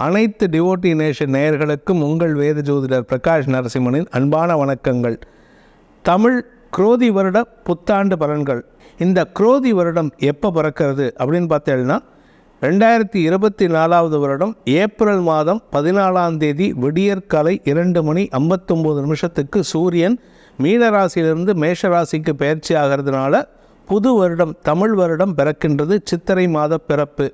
அனைத்து devotee nation நேயர்களுக்கும் உங்கள் வேத ஜோதிடர் பிரகாஷ் நரசிம்மனின் அன்பான வணக்கங்கள். தமிழ் குரோதி வருட புத்தாண்டு பலன்கள். இந்த குரோதி வருடம் எப்போ பிறக்கிறது அப்படின்னு பார்த்தேன்னா 2024 வருடம் ஏப்ரல் மாதம் 14ஆம் தேதி விடியற்காலை 2:59 சூரியன் மீனராசியிலிருந்து மேஷராசிக்கு பயிற்சி ஆகிறதுனால புது வருடம் தமிழ் வருடம் பிறக்கின்றது. சித்திரை மாத பிறப்பு.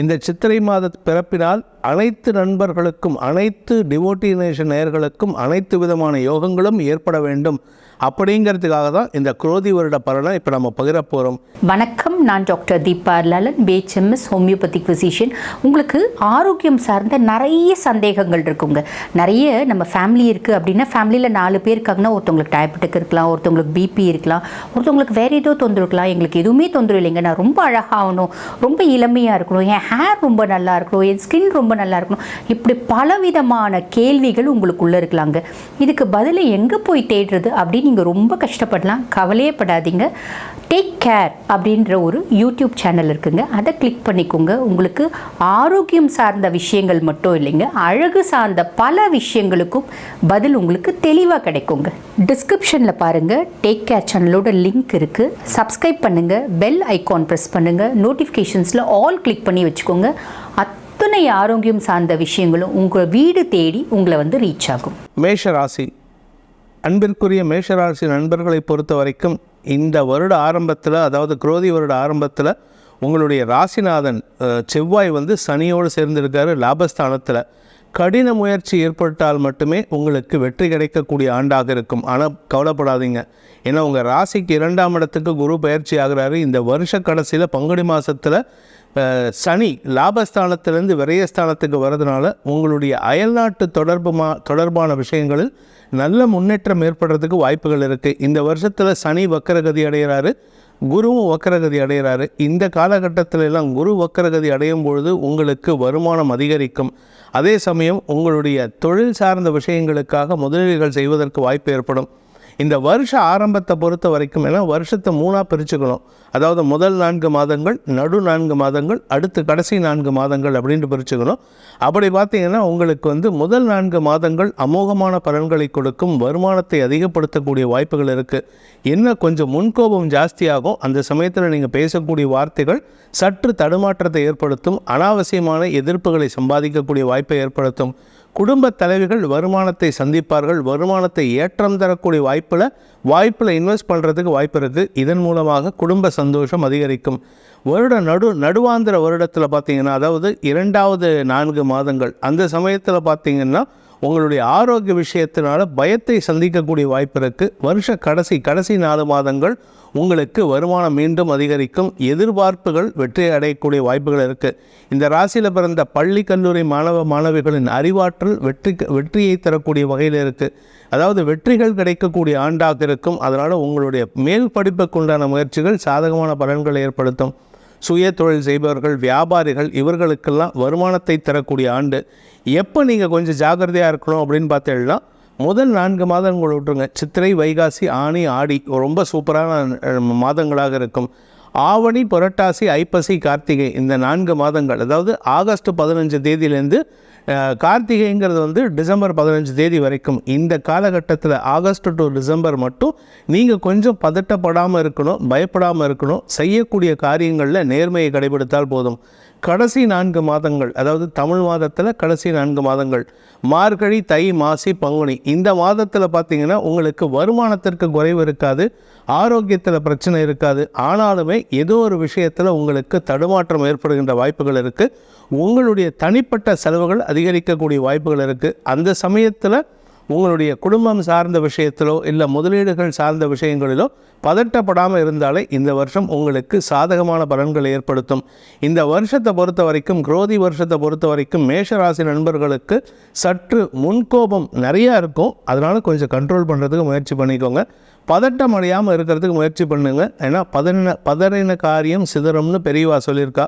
இந்த சித்திரை மாத பிறப்பினால் அனைத்து நண்பர்களுக்கும் அனைத்து டிவோட்டி நேஷன் நேயர்களுக்கும் அனைத்து விதமான யோகங்களும் ஏற்பட வேண்டும் அப்படிங்கிறதுக்காக தான் இந்த குரோதி வருட பலனை இப்போ நம்ம பகிர போகிறோம். வணக்கம், நான் doctor Deepa Lalan, BHMS homeopathic physician. உங்களுக்கு ஆரோக்கியம் சார்ந்த நிறைய சந்தேகங்கள் இருக்குங்க. நிறைய நம்ம ஃபேமிலி இருக்குது அப்படின்னா ஃபேமிலியில் 4 பேர் இருக்காங்கன்னா ஒருத்தவங்களுக்கு டயபெட்டிக் இருக்கலாம், ஒருத்தவங்களுக்கு பிபி இருக்கலாம், ஒருத்தவங்களுக்கு வேறு ஏதோ தொந்தரவு இருக்கலாம். எங்களுக்கு எதுவுமே தொந்தரவு இல்லைங்க, நான் ரொம்ப அழகாகணும், ரொம்ப இளமையாக இருக்கணும், என் ஹேர் ரொம்ப நல்லா இருக்கணும், என் ஸ்கின் ரொம்ப நல்லா இருக்கணும், இப்படி பலவிதமான கேள்விகள் உங்களுக்குள்ளே இருக்கலாங்க. இதுக்கு பதிலை எங்கே போய் தேடுறது அப்படின்னு நீங்கள் ரொம்ப கஷ்டப்படலாம். கவலையே படாதீங்க. டேக் கேர் அப்படின்ற ஒரு யூடியூப் சேனல் இருக்குங்க, அதை கிளிக் பண்ணிக்கோங்க. உங்களுக்கு ஆரோக்கியம் சார்ந்த விஷயங்கள் மட்டும் இல்லைங்க, அழகு சார்ந்த பல விஷயங்களுக்கும் பதில் உங்களுக்கு தெளிவாக கிடைக்குங்க. டிஸ்கிரிப்ஷனில் பாருங்கள், டேக் கேர் சேனலோட லிங்க் இருக்குது. சப்ஸ்கிரைப் பண்ணுங்கள், பெல் ஐக்கான் ப்ரெஸ் பண்ணுங்கள், நோட்டிஃபிகேஷன்ஸில் ஆல் கிளிக் பண்ணி வச்சுக்கோங்க. அத்தனை ஆரோக்கியம் சார்ந்த விஷயங்களும் உங்கள் வீடு தேடி உங்களை ரீச் ஆகும். மேஷராசி. அன்பிற்குரிய மேஷராசி நண்பர்களை பொறுத்த வரைக்கும் இந்த வருட ஆரம்பத்தில், அதாவது குரோதி வருட ஆரம்பத்தில் உங்களுடைய ராசிநாதன் செவ்வாய் சனியோடு சேர்ந்திருக்காரு லாபஸ்தானத்தில். கடின முயற்சி ஏற்பட்டால் மட்டுமே உங்களுக்கு வெற்றி கிடைக்கக்கூடிய ஆண்டாக இருக்கும். ஆனால் கவலைப்படாதீங்க, ஏன்னா உங்கள் ராசிக்கு 2ஆம் இடத்துக்கு குரு பயிற்சி ஆகிறாரு. இந்த வருஷ கடைசியில் பங்குனி மாதத்தில் சனி லாபஸ்தானத்திலேருந்து விரயஸ்தானத்துக்கு வர்றதுனால உங்களுடைய அயல்நாட்டு தொடர்பான விஷயங்களில் நல்ல முன்னேற்றம் ஏற்படுறதுக்கு வாய்ப்புகள் இருக்குது. இந்த வருஷத்தில் சனி வக்கரகதி அடைகிறாரு, குருவும் வக்கரகதி அடைகிறாரு. இந்த காலகட்டத்தில் எல்லாம் குரு வக்கரகதி அடையும் பொழுது உங்களுக்கு வருமானம் அதிகரிக்கும். அதே சமயம் உங்களுடைய தொழில் சார்ந்த விஷயங்களுக்காக முதலீடுகள் செய்வதற்கு வாய்ப்பு ஏற்படும். இந்த வருஷ ஆரம்பத்தை பொறுத்த வரைக்கும் ஏன்னா வருஷத்தை 3ஆக பிரிச்சுக்கணும். அதாவது முதல் 4 மாதங்கள், நடு 4 மாதங்கள், அடுத்து கடைசி 4 மாதங்கள் அப்படின்ட்டு பிரிச்சுக்கணும். அப்படி பார்த்தீங்கன்னா உங்களுக்கு முதல் 4 மாதங்கள் அமோகமான பலன்களை கொடுக்கும், வருமானத்தை அதிகப்படுத்தக்கூடிய வாய்ப்புகள் இருக்குது. என்ன கொஞ்சம் முன்கோபம் ஜாஸ்தியாகும். அந்த சமயத்தில் நீங்கள் பேசக்கூடிய வார்த்தைகள் சற்று தடுமாற்றத்தை ஏற்படுத்தும், அனாவசியமான எதிர்ப்புகளை சம்பாதிக்கக்கூடிய வாய்ப்பை ஏற்படுத்தும். குடும்ப தலைவிகள் வருமானத்தை சந்திப்பார்கள். வருமானத்தை ஏற்றம் தரக்கூடிய வாய்ப்பில் இன்வெஸ்ட் பண்ணுறதுக்கு வாய்ப்பு இருக்குது. இதன் மூலமாக குடும்ப சந்தோஷம் அதிகரிக்கும். நடுவாந்திர வருடத்தில் பார்த்தீங்கன்னா, அதாவது 2வது 4 மாதங்கள், அந்த சமயத்தில் பார்த்தீங்கன்னா உங்களுடைய ஆரோக்கிய விஷயத்தினால பயத்தை சந்திக்கக்கூடிய வாய்ப்பு இருக்குது. வருஷ கடைசி 4 மாதங்கள் உங்களுக்கு வருமானம் மீண்டும் அதிகரிக்கும். எதிர்பார்ப்புகள் வெற்றி அடையக்கூடிய வாய்ப்புகள் இருக்குது. இந்த ராசியில் பிறந்த பள்ளி கல்லூரி மாணவிகளின் அறிவாற்றல் வெற்றியை தரக்கூடிய வகையில் இருக்குது. அதாவது வெற்றிகள் கிடைக்கக்கூடிய ஆண்டாக இருக்கும். அதனால் உங்களுடைய மேல் படிப்புக்கு உண்டான முயற்சிகள் சாதகமான பலன்களை ஏற்படுத்தும். சுய தொழில் செய்பவர்கள், வியாபாரிகள், இவர்களுக்கெல்லாம் வருமானத்தை தரக்கூடிய ஆண்டு. எப்போ நீங்கள் கொஞ்சம் ஜாக்கிரதையாக இருக்கணும் அப்படின்னு பார்த்தீங்கன்னா, முதல் 4 மாதங்கள் விட்டுருங்க. சித்திரை, வைகாசி, ஆனி, ஆடி ரொம்ப சூப்பரான மாதங்களாக இருக்கும். ஆவணி, புரட்டாசி, ஐப்பசி, கார்த்திகை இந்த 4 மாதங்கள், அதாவது ஆகஸ்ட் 15 தேதியிலேருந்து கார்த்திகைங்கிறது டிசம்பர் 15 தேதி வரைக்கும், இந்த காலகட்டத்தில் ஆகஸ்ட் டு டிசம்பர் மட்டும் நீங்கள் கொஞ்சம் பதட்டப்படாமல் இருக்கணும், பயப்படாமல் இருக்கணும். செய்யக்கூடிய காரியங்களில் நேர்மையை கடைபிடித்தால் போதும். கடைசி 4 மாதங்கள், அதாவது தமிழ் மாதத்தில் கடைசி 4 மாதங்கள், மார்கழி, தை, மாசி, பங்குனி, இந்த மாதத்தில் பார்த்தீங்கன்னா உங்களுக்கு வருமானத்திற்கு குறைவு இருக்காது, ஆரோக்கியத்தில் பிரச்சனை இருக்காது. ஆனாலுமே ஏதோ ஒரு விஷயத்தில் உங்களுக்கு தடுமாற்றம் ஏற்படுகின்ற வாய்ப்புகள் இருக்குது. உங்களுடைய தனிப்பட்ட செலவுகள் அதிகரிக்கக்கூடிய வாய்ப்புகள் இருக்குது. அந்த சமயத்தில் உங்களுடைய குடும்பம் சார்ந்த விஷயத்திலோ இல்லை முதலீடுகள் சார்ந்த விஷயங்களிலோ பதட்டப்படாமல் இருந்தாலே இந்த வருஷம் உங்களுக்கு சாதகமான பலன்களை ஏற்படுத்தும். இந்த வருஷத்தை பொறுத்த வரைக்கும், குரோதி வருஷத்தை பொறுத்த வரைக்கும் மேஷராசி நண்பர்களுக்கு சற்று முன்கோபம் நிறையா இருக்கும். அதனால் கொஞ்சம் கண்ட்ரோல் பண்ணுறதுக்கு முயற்சி பண்ணிக்கோங்க. பதட்டம் அடையாமல் இருக்கிறதுக்கு முயற்சி பண்ணுங்க. ஏன்னா பதறின காரியம் சிதறம்னு பெரியவா சொல்லியிருக்கா.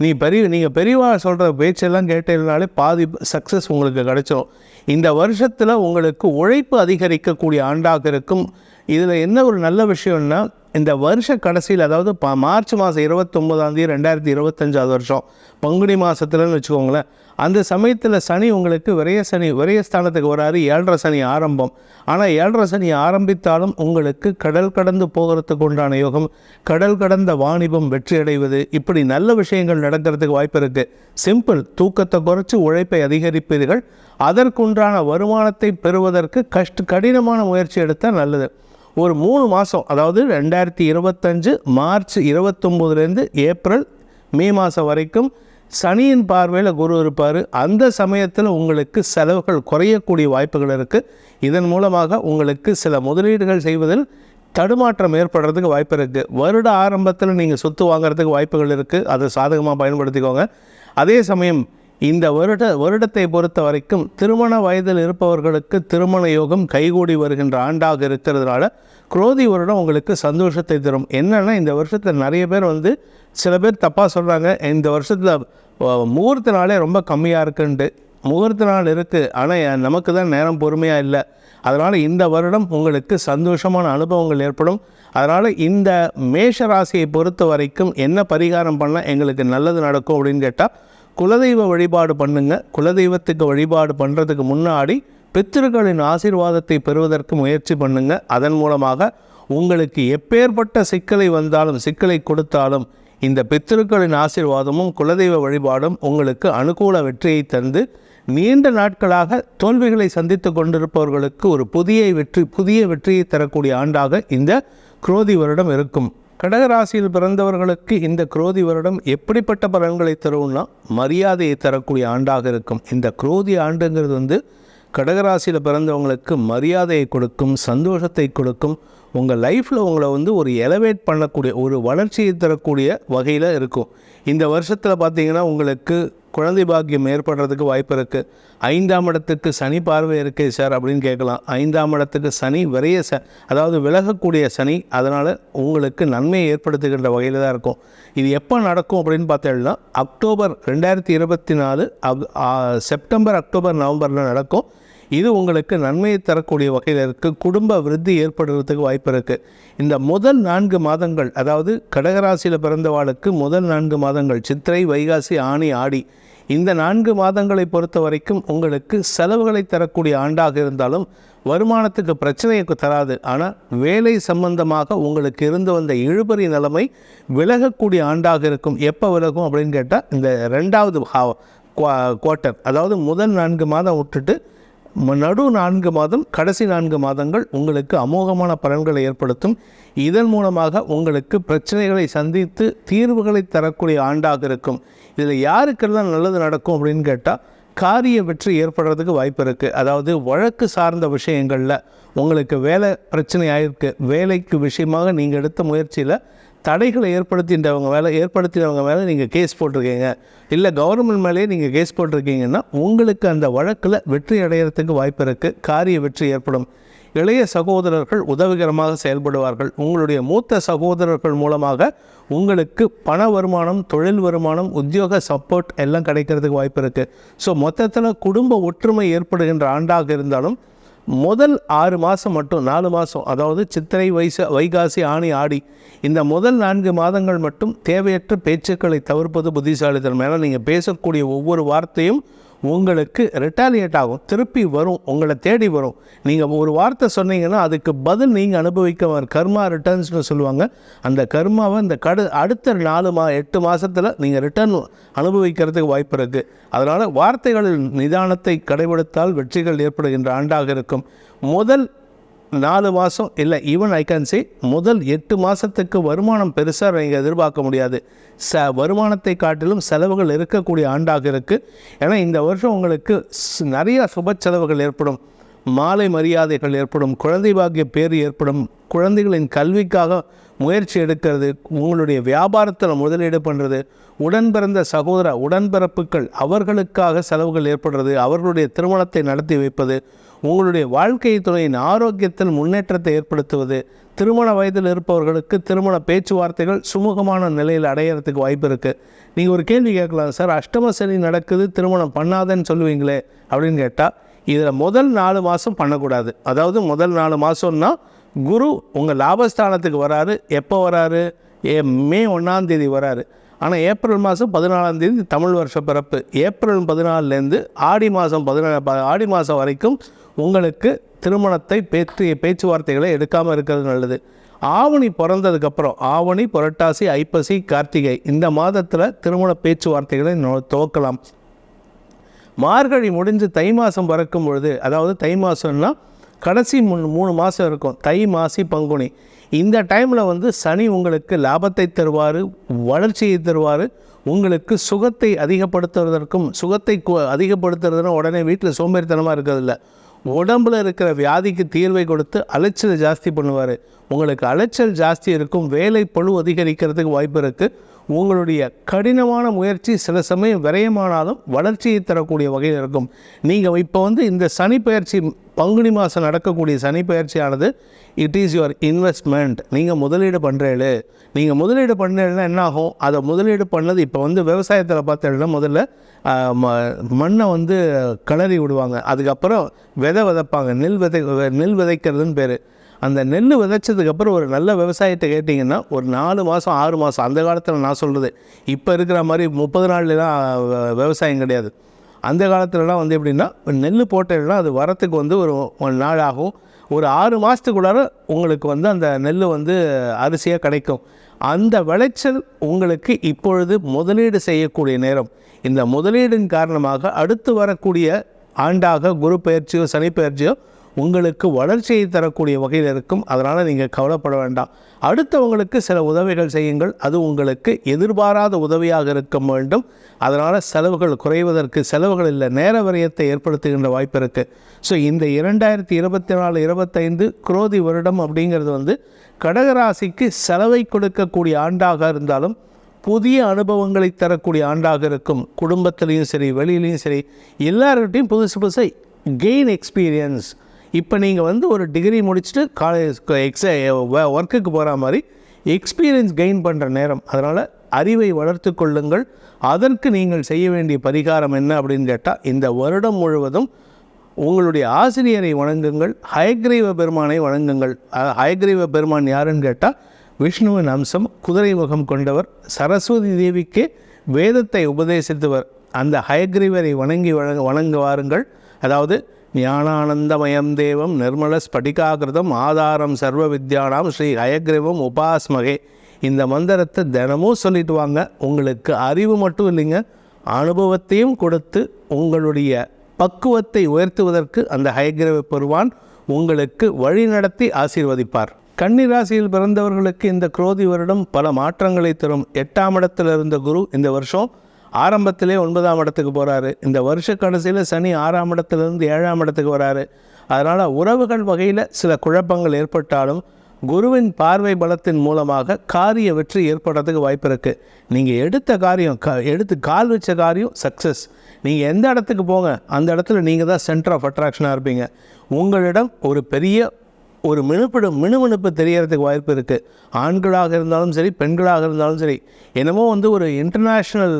நீங்கள் பெரியவா சொல்கிற பேச்செல்லாம் கேட்டதுனாலே பாதி சக்ஸஸ் உங்களுக்கு கிடைச்சிடும். இந்த வருஷத்தில் உங்களுக்கு உழைப்பு அதிகரிக்கக்கூடிய ஆண்டாக இருக்கும். இதில் என்ன ஒரு நல்ல விஷயம்னா, இந்த வருஷ கடைசியில், அதாவது மார்ச் மாதம் 29 2025 வருஷம் பங்குனி மாதத்துலன்னு வச்சுக்கோங்களேன், அந்த சமயத்தில் சனி உங்களுக்கு விரயஸ்தானத்துக்கு வராரு. 7.5 சனி ஆரம்பம். ஆனால் 7.5 சனி ஆரம்பித்தாலும் உங்களுக்கு கடல் கடந்து போகிறதுக்கு உண்டான யோகம், கடல் கடந்த வாணிபம் வெற்றி அடைவது, இப்படி நல்ல விஷயங்கள் நடக்கிறதுக்கு வாய்ப்பு இருக்குது. சிம்பிள், தூக்கத்தை குறைச்சி உழைப்பை அதிகரிப்பீர்கள். அதற்குண்டான வருமானத்தை பெறுவதற்கு கடினமான முயற்சி எடுத்தால் நல்லது. ஒரு 3 மாதம், அதாவது 2025 மார்ச் 29 ஏப்ரல் மே மாதம் வரைக்கும் சனியின் பார்வையில் குரு இருப்பார். அந்த சமயத்தில் உங்களுக்கு செலவுகள் குறையக்கூடிய வாய்ப்புகள் இருக்குது. இதன் மூலமாக உங்களுக்கு சில முதலீடுகள் செய்வதில் தடுமாற்றம் ஏற்படுறதுக்கு வாய்ப்பு இருக்குது. வருட ஆரம்பத்தில் நீங்கள் சொத்து வாங்குறதுக்கு வாய்ப்புகள் இருக்குது. அதை சாதகமாக பயன்படுத்திக்கோங்க. அதே சமயம் இந்த வருடத்தை பொறுத்த வரைக்கும் திருமண வயதில் இருப்பவர்களுக்கு திருமண யோகம் கைகூடி வருகின்ற ஆண்டாக இருக்கிறதுனால குரோதி வருடம் உங்களுக்கு சந்தோஷத்தை தரும். என்னென்னா, இந்த வருஷத்தில் நிறைய பேர் சில பேர் தப்பாக சொல்கிறாங்க, இந்த வருஷத்தில் முகூர்த்த நாளே ரொம்ப கம்மியாக இருக்குன்ட்டு. முகூர்த்த நாள் இருக்குது, ஆனால் நமக்கு தான் நேரம் பொறுமையாக இல்லை. அதனால் இந்த வருடம் உங்களுக்கு சந்தோஷமான அனுபவங்கள் ஏற்படும். அதனால் இந்த மேஷ ராசியை பொறுத்த வரைக்கும் என்ன பரிகாரம் பண்ணால் எங்களுக்கு நல்லது நடக்கும் அப்படின்னு கேட்டால், குலதெய்வ வழிபாடு பண்ணுங்க. குலதெய்வத்துக்கு வழிபாடு பண்ணுறதுக்கு முன்னாடி பித்திருக்களின் ஆசீர்வாதத்தை பெறுவதற்கு முயற்சி பண்ணுங்க. அதன் மூலமாக உங்களுக்கு எப்பேற்பட்ட சிக்கலை கொடுத்தாலும் இந்த பித்திருக்களின் ஆசீர்வாதமும் குலதெய்வ வழிபாடும் உங்களுக்கு அனுகூல வெற்றியை தந்து, நீண்ட நாட்களாக தோல்விகளை சந்தித்து கொண்டிருப்பவர்களுக்கு ஒரு புதிய வெற்றியை தரக்கூடிய ஆண்டாக இந்த குரோதி வருடம் இருக்கும். கடகராசியில் பிறந்தவர்களுக்கு இந்த குரோதி வருடம் எப்படிப்பட்ட பலன்களை தரும்னா, மரியாதையை தரக்கூடிய ஆண்டாக இருக்கும். இந்த குரோதி ஆண்டுங்கிறது கடகராசியில் பிறந்தவங்களுக்கு மரியாதையை கொடுக்கும், சந்தோஷத்தை கொடுக்கும். உங்கள் லைஃப்பில் உங்களை ஒரு எலவேட் பண்ணக்கூடிய, ஒரு வளர்ச்சியை தரக்கூடிய வகையில் இருக்கும். இந்த வருஷத்தில் பார்த்தீங்கன்னா உங்களுக்கு குழந்தை பாக்கியம் ஏற்படுறதுக்கு வாய்ப்பு இருக்குது. 5ஆம் இடத்துக்கு சனி பார்வை இருக்கே சார் அப்படின்னு கேட்கலாம். 5ஆம் இடத்துக்கு சனி அதாவது விலகக்கூடிய சனி. அதனால் உங்களுக்கு நன்மையை ஏற்படுத்துகின்ற வகையில் தான் இருக்கும். இது எப்போ நடக்கும் அப்படின்னு பார்த்தீங்கன்னா, அக்டோபர் 2024 செப்டம்பர், அக்டோபர், நவம்பரில் நடக்கும். இது உங்களுக்கு நன்மையை தரக்கூடிய வகையில் இருக்குது. குடும்ப விருத்தி ஏற்படுறதுக்கு வாய்ப்பு இருக்குது. இந்த முதல் 4 மாதங்கள், அதாவது கடகராசியில் பிறந்தவாளுக்கு முதல் 4 மாதங்கள் சித்திரை, வைகாசி, ஆனி, ஆடி, இந்த 4 மாதங்களை பொறுத்த வரைக்கும் உங்களுக்கு செலவுகளை தரக்கூடிய ஆண்டாக இருந்தாலும் வருமானத்துக்கு பிரச்சனையை தராது. ஆனால் வேலை சம்பந்தமாக உங்களுக்கு இருந்து வந்த இழுபறி நிலைமை விலகக்கூடிய ஆண்டாக இருக்கும். எப்போ விலகும் அப்படின்னு கேட்டால், இந்த 2வது குவார்ட்டர், அதாவது முதல் 4 மாதம் விட்டுட்டு நடு 4 மாதம், கடைசி 4 மாதங்கள் உங்களுக்கு அமோகமான பலன்களை ஏற்படுத்தும். இதன் மூலமாக உங்களுக்கு பிரச்சனைகளை சந்தித்து தீர்வுகளை தரக்கூடிய ஆண்டாக இருக்கும். இதில் யாருக்கெல்லாம் நல்லது நடக்கும் அப்படின்னு கேட்டால், காரிய வெற்றி ஏற்படுறதுக்கு வாய்ப்பு இருக்குது. அதாவது வழக்கு சார்ந்த விஷயங்களில் உங்களுக்கு வேலை பிரச்சனை ஆகிருக்கு, வேலைக்கு விஷயமாக நீங்கள் எடுத்த முயற்சியில் தடைகளை ஏற்படுத்தினவங்க மேலே நீங்கள் கேஸ் போட்டிருக்கீங்க, இல்லை கவர்மெண்ட் மேலேயே நீங்கள் கேஸ் போட்டிருக்கீங்கன்னா உங்களுக்கு அந்த வழக்கில் வெற்றி அடைகிறதுக்கு வாய்ப்பு இருக்குது. காரிய வெற்றி ஏற்படும். இளைய சகோதரர்கள் உதவிகரமாக செயல்படுவார்கள். உங்களுடைய மூத்த சகோதரர்கள் மூலமாக உங்களுக்கு பண வருமானம், தொழில் வருமானம், உத்தியோக சப்போர்ட் எல்லாம் கிடைக்கிறதுக்கு வாய்ப்பு இருக்குது. ஸோ மொத்தத்தில் குடும்ப ஒற்றுமை ஏற்படுகின்ற ஆண்டாக இருந்தாலும் முதல் 6 மாதம் மட்டும், 4 மாதம், அதாவது சித்திரை, வைகாசி, ஆனி, ஆடி, இந்த முதல் 4 மாதங்கள் மட்டும் தேவையற்ற பேச்சுக்களை தவிர்ப்பது புத்திசாலித்தனம். மேலே நீங்கள் பேசக்கூடிய ஒவ்வொரு வார்த்தையும் உங்களுக்கு ரிட்டாலியேட் ஆகும், திருப்பி வரும், உங்களை தேடி வரும். நீங்கள் ஒரு வார்த்தை சொன்னீங்கன்னா அதுக்கு பதில் நீங்கள் அனுபவிக்க கர்மா ரிட்டர்ன்ஸ்னு சொல்லுவாங்க. அந்த கர்மாவை இந்த அடுத்த 8 மாதத்தில் நீங்கள் ரிட்டர்ன் அனுபவிக்கிறதுக்கு வாய்ப்பு இருக்குது. அதனால் வார்த்தைகளில் நிதானத்தை கடைபிடித்தால் வெற்றிகள் ஏற்படுகின்ற ஆண்டாக இருக்கும். முதல் 4 மாதம் இல்லை, ஈவன் ஐ கேன் சே முதல் 8 மாதத்துக்கு வருமானம் பெருசாக நீங்கள் எதிர்பார்க்க முடியாது. வருமானத்தை காட்டிலும் செலவுகள் இருக்கக்கூடிய ஆண்டாக இருக்குது. ஏன்னா இந்த வருஷம் உங்களுக்கு நிறைய சுப செலவுகள் ஏற்படும், மாலை மரியாதைகள் ஏற்படும், குழந்தை பாக்கிய பேர் ஏற்படும், குழந்தைகளின் கல்விக்காக முயற்சி எடுக்கிறது, உங்களுடைய வியாபாரத்தில் முதலீடு பண்ணுறது, உடன்பிறந்த உடன்பிறப்புகள் அவர்களுக்காக செலவுகள் ஏற்படுறது, அவர்களுடைய திருமணத்தை நடத்தி வைப்பது, உங்களுடைய வாழ்க்கை துணையின் ஆரோக்கியத்தில் முன்னேற்றத்தை ஏற்படுத்துவது, திருமண வயதில் இருப்பவர்களுக்கு திருமண பேச்சுவார்த்தைகள் சுமூகமான நிலையில் அடையிறதுக்கு வாய்ப்பு இருக்குது. நீங்கள் ஒரு கேள்வி கேட்கலாம், சார் அஷ்டம சனி நடக்குது, திருமணம் பண்ணாதேன்னு சொல்லுவீங்களே அப்படின்னு கேட்டால், இதில் முதல் 4 மாதம் பண்ணக்கூடாது. அதாவது முதல் 4 மாதம்னா குரு உங்கள் லாபஸ்தானத்துக்கு வராரு. எப்போ வராரு? மே 1 வராரு. ஆனால் ஏப்ரல் மாதம் 14 தமிழ் வருஷ பிறப்பு. ஏப்ரல் 14 ஆடி மாதம் ஆடி மாதம் வரைக்கும் உங்களுக்கு திருமணத்தை பேச்சுவார்த்தைகளை எடுக்காமல் இருக்கிறது நல்லது. ஆவணி பிறந்ததுக்கப்புறம் ஆவணி, புரட்டாசி, ஐப்பசி, கார்த்திகை இந்த மாதத்தில் திருமண பேச்சுவார்த்தைகளை துவக்கலாம். மார்கழி முடிஞ்சு தை மாதம் பிறக்கும் பொழுது, அதாவது தை மாதம்னா கடைசி 3 மாதம் இருக்கும், தை, மாசி, பங்குனி. இந்த டைமில் சனி உங்களுக்கு லாபத்தை தருவார், வளர்ச்சியை தருவார். உங்களுக்கு சுகத்தை அதிகப்படுத்துவதற்கும், சுகத்தை அதிகப்படுத்துறதுன்னா உடனே வீட்டில் சோம்பேறித்தனமாக இருக்கிறதில்ல, உடம்பில் இருக்கிற வியாதிக்கு தீர்வை கொடுத்து அலைச்சல் ஜாஸ்தி பண்ணுவார். உங்களுக்கு அலைச்சல் ஜாஸ்தி இருக்கும், வேலை பளு அதிகரிக்கிறதுக்கு வாய்ப்பு இருக்குது. உங்களுடைய கடினமான முயற்சி சில சமயம் விரயமானாலும் வளர்ச்சியை தரக்கூடிய வகையில் இருக்கும். நீங்கள் இப்போ இந்த சனி பயிற்சி, பங்குனி மாதம் நடக்கக்கூடிய சனி பயிற்சியானது இட் இஸ் யுவர் இன்வெஸ்ட்மெண்ட். நீங்கள் முதலீடு பண்ணுறீங்களே, நீங்கள் முதலீடு பண்ணுறீங்கன்னா என்ன ஆகும்? அதை முதலீடு பண்ணது இப்போ விவசாயத்தில் பார்த்தீங்கன்னா முதல்ல மண்ணை கிளறி விடுவாங்க, அதுக்கப்புறம் விதைப்பாங்க. நெல் விதைக்கிறதுன்னு பேர். அந்த நெல் விதைச்சதுக்கப்புறம் ஒரு நல்ல விவசாயத்தை கேட்டிங்கன்னா ஒரு 4 மாதம் 6 மாதம், அந்த காலத்தில் நான் சொல்கிறது, இப்போ இருக்கிற மாதிரி 30 நாள்லாம் விவசாயம் கிடையாது. அந்த காலத்துலலாம் எப்படின்னா நெல் போட்டேன்னா அது வரத்துக்கு ஒரு நாள் ஆகும். ஒரு 6 மாதத்துக்குள்ளார உங்களுக்கு அந்த நெல் அரிசியாக கிடைக்கும். அந்த விளைச்சல் உங்களுக்கு இப்பொழுது முதலீடு செய்யக்கூடிய நேரம். இந்த முதலீடின் காரணமாக அடுத்து வரக்கூடிய ஆண்டாக குரு பயிற்சியோ சனி பயிற்சியோ உங்களுக்கு வளர்ச்சியை தரக்கூடிய வகையில் இருக்கும். அதனால் நீங்கள் கவலைப்பட வேண்டாம். அடுத்தவங்களுக்கு சில உதவிகள் செய்யுங்கள், அது உங்களுக்கு எதிர்பாராத உதவியாக இருக்க வேண்டும். அதனால் செலவுகள் குறைவதற்கு, செலவுகள் இல்லை, நேர விரயத்தை ஏற்படுத்துகின்ற வாய்ப்பு இருக்குது. ஸோ இந்த 2024-25 குரோதி வருடம் அப்படிங்கிறது கடகராசிக்கு செலவை கொடுக்கக்கூடிய ஆண்டாக இருந்தாலும் புதிய அனுபவங்களை தரக்கூடிய ஆண்டாக இருக்கும். குடும்பத்திலையும் சரி, வெளியிலையும் சரி, எல்லார்கிட்டையும் புதுசாக கெயின் எக்ஸ்பீரியன்ஸ். இப்போ நீங்கள் ஒரு டிகிரி முடிச்சுட்டு காலேஜ் ஒர்க்குக்கு போகிற மாதிரி எக்ஸ்பீரியன்ஸ் கெயின் பண்ணுற நேரம். அதனால் அறிவை வளர்த்து கொள்ளுங்கள். அதற்கு நீங்கள் செய்ய வேண்டிய பரிகாரம் என்ன அப்படின்னு கேட்டால், இந்த வருடம் முழுவதும் உங்களுடைய ஆசிரியரை வணங்குங்கள், ஹயக்ரீவ பெருமானை வணங்குங்கள். ஹயக்ரீவ பெருமான் யாருன்னு கேட்டால் விஷ்ணுவின் அம்சம், குதிரை முகம் கொண்டவர், சரஸ்வதி தேவிக்கு வேதத்தை உபதேசித்தவர். அந்த ஹயக்ரீவரை வணங்குவாருங்கள். அதாவது ஞானானந்தமயம் தேவம் நிர்மல ஸ்படிகாகிருதம் ஆதாரம் சர்வ வித்யானாம் ஸ்ரீ ஹயக்ரீவம் உபாஸ்மகே. இந்த மந்திரத்தை தினமும் சொல்லிட்டு வாங்க. உங்களுக்கு அறிவு மட்டும் இல்லைங்க, அனுபவத்தையும் கொடுத்து உங்களுடைய பக்குவத்தை உயர்த்துவதற்கு அந்த ஹயக்ரீவ பெருமான் உங்களுக்கு வழி நடத்தி ஆசீர்வதிப்பார். கன்னிராசியில் பிறந்தவர்களுக்கு இந்த குரோதி வருடம் பல மாற்றங்களை தரும். 8ஆம் இடத்தில் இருந்த குரு இந்த வருஷம் ஆரம்பத்திலே 9ஆம் இடத்துக்கு போகிறாரு. இந்த வருஷ கடைசியில் சனி 6ஆம் இடத்துலேருந்து 7ஆம் இடத்துக்கு வராரு. அதனால் உறவுகள் வகையில் சில குழப்பங்கள் ஏற்பட்டாலும் குருவின் பார்வை பலத்தின் மூலமாக காரிய வெற்றி ஏற்படுறதுக்கு வாய்ப்பு இருக்குது. நீங்கள் எடுத்த காரியம், எடுத்து கால் வச்ச காரியம் சக்ஸஸ். நீங்கள் எந்த இடத்துக்கு போங்க அந்த இடத்துல நீங்கள் தான் சென்டர் ஆஃப் அட்ராக்ஷனாக இருப்பீங்க. உங்களிடம் ஒரு பெரிய மினுமினுப்பு தெரியறதுக்கு வாய்ப்பு இருக்குது. ஆண்களாக இருந்தாலும் சரி, பெண்களாக இருந்தாலும் சரி. என்னமோ ஒரு இன்டர்நேஷ்னல்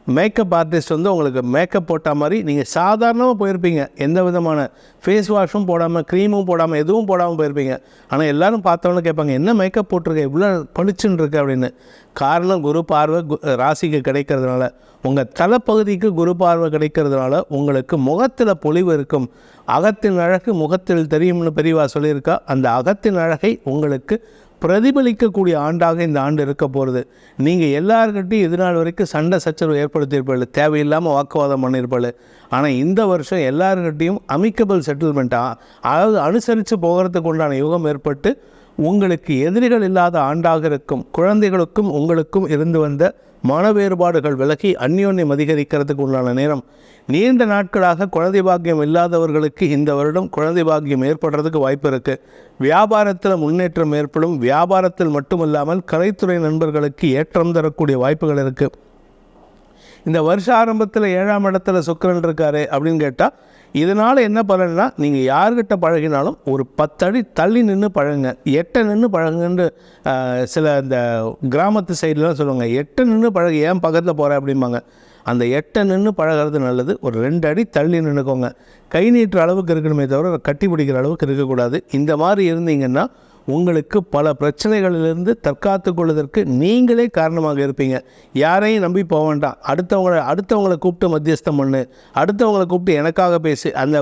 மேக்கப் ஆர்டிஸ்ட் உங்களுக்கு மேக்கப் போட்ட மாதிரி நீங்கள் சாதாரணமாக போயிருப்பீங்க. எந்த விதமான ஃபேஸ் வாஷும் போடாமல், க்ரீமும் போடாமல், எதுவும் போடாமல் போயிருப்பீங்க. ஆனால் எல்லோரும் பார்த்தவொன்னே கேட்பாங்க, என்ன மேக்கப் போட்டிருக்க, இவ்வளோ பளிச்சுன்னு இருக்கு அப்படின்னு. காரணம் குரு பார்வை ராசிக்கு கிடைக்கிறதுனால, உங்கள் தலைப்பகுதிக்கு குரு பார்வை கிடைக்கிறதுனால உங்களுக்கு முகத்தில் பொலிவு இருக்கும். அகத்தின் அழகு முகத்தில் தெரியும்னு பெரியவா சொல்லியிருக்கா. அந்த அகத்தின் அழகை உங்களுக்கு பிரதிபலிக்கக்கூடிய ஆண்டாக இந்த ஆண்டு இருக்க போகிறது. நீங்கள் எல்லாருக்கிட்டையும் இது நாள் வரைக்கும் சண்டை சச்சரவு ஏற்படுத்தியிருப்பாள், தேவையில்லாமல் வாக்குவாதம் பண்ணியிருப்பாள். ஆனால் இந்த வருஷம் எல்லாருக்கிட்டையும் அமிக்கபிள் செட்டில்மெண்ட்டாக, அதாவது அனுசரித்து போகிறதுக்கு உண்டான யுகம் ஏற்பட்டு உங்களுக்கு எதிரிகள் இல்லாத ஆண்டாக இருக்கும். குழந்தைகளுக்கும் உங்களுக்கும் இருந்து வந்த மன வேறுபாடுகள் விலகி அந்யோன்யம் அதிகரிக்கிறதுக்கு உண்டான நேரம். நீண்ட நாட்களாக குழந்தை பாக்கியம் இல்லாதவர்களுக்கு இந்த வருடம் குழந்தை பாக்கியம் ஏற்படுறதுக்கு வாய்ப்பு இருக்குது. வியாபாரத்தில் முன்னேற்றம் ஏற்படும். வியாபாரத்தில் மட்டுமில்லாமல் கலைத்துறை நண்பர்களுக்கு ஏற்றம் தரக்கூடிய வாய்ப்புகள் இருக்குது. இந்த வருஷ ஆரம்பத்தில் 7ஆம் இடத்துல சுக்கிரன் இருக்காரு அப்படின்னு கேட்டால், இதனால் என்ன பலன்னா, நீங்கள் யார்கிட்ட பழகினாலும் ஒரு 10 அடி தள்ளி நின்று பழகுங்க, எட்ட நின்று பழகுன்னு சில இந்த கிராமத்து சைட்லாம் சொல்லுவாங்க. எட்ட நின்று பழகு, ஏன் பக்கத்தில் போகிற அப்படிம்பாங்க. அந்த எட்ட நின்று பழகிறது நல்லது. ஒரு 2 அடி தள்ளி நின்றுக்கோங்க. கை நீட்டுற அளவுக்கு இருக்கணுமே தவிர கட்டி பிடிக்கிற அளவுக்கு இருக்கக்கூடாது. இந்த மாதிரி இருந்தீங்கன்னா உங்களுக்கு பல பிரச்சனைகளிலிருந்து தற்காத்து கொள்வதற்கு நீங்களே காரணமாக இருப்பீங்க. யாரையும் நம்பி போக வேண்டாம். அடுத்தவங்களை கூப்பிட்டு மத்தியஸ்தம் பண்ணு, அடுத்தவங்களை கூப்பிட்டு எனக்காக பேசு, அந்த